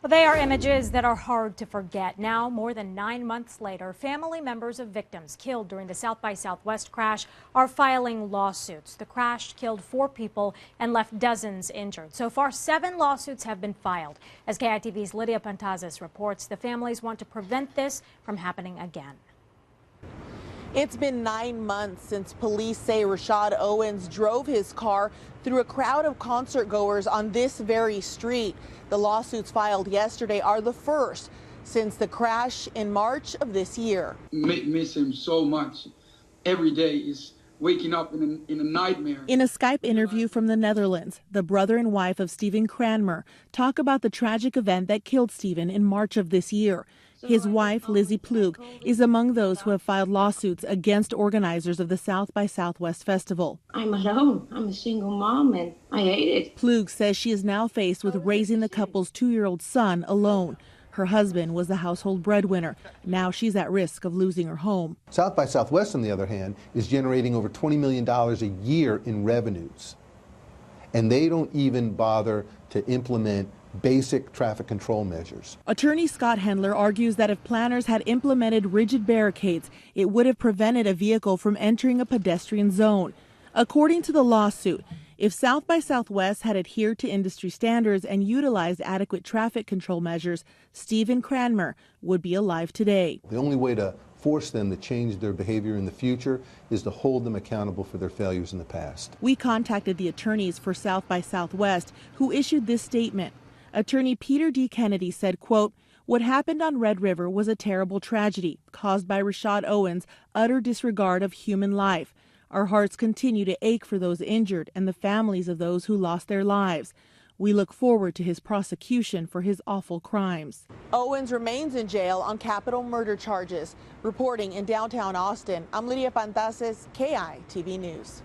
They are images that are hard to forget. Now, more than 9 months later, family members of victims killed during the South by Southwest crash are filing lawsuits. The crash killed 4 people and left dozens injured. So far, 7 lawsuits have been filed. As KITV's Lydia Pantazis reports, the families want to prevent this from happening again. It's been 9 months since police say Rashad Owens drove his car through a crowd of concert goers on this very street. The lawsuits filed yesterday are the first since the crash in March of this year. Miss him so much. Every day is waking up in a nightmare. In a Skype interview from the Netherlands, the brother and wife of Gijs Craenmehr talk about the tragic event that killed Steven in March of this year. His wife, Lizzie Plug, is among those who have filed lawsuits against organizers of the South by Southwest Festival. I'm alone. I'm a single mom and I hate it. Plug says she is now faced with raising the couple's 2-year-old son alone. Her husband was the household breadwinner. Now she's at risk of losing her home. South by Southwest, on the other hand, is generating over $20 million a year in revenues. And they don't even bother to implement basic traffic control measures. Attorney Scott Hendler argues that if planners had implemented rigid barricades, it would have prevented a vehicle from entering a pedestrian zone. According to the lawsuit, if South by Southwest had adhered to industry standards and utilized adequate traffic control measures, Gijs Craenmehr would be alive today. The only way to force them to change their behavior in the future is to hold them accountable for their failures in the past. We contacted the attorneys for South by Southwest who issued this statement. Attorney Peter D. Kennedy said, quote, "What happened on Red River was a terrible tragedy caused by Rashad Owens' utter disregard of human life. Our hearts continue to ache for those injured and the families of those who lost their lives. We look forward to his prosecution for his awful crimes." Owens remains in jail on capital murder charges. Reporting in downtown Austin, I'm Lydia Pantazis, KITV News.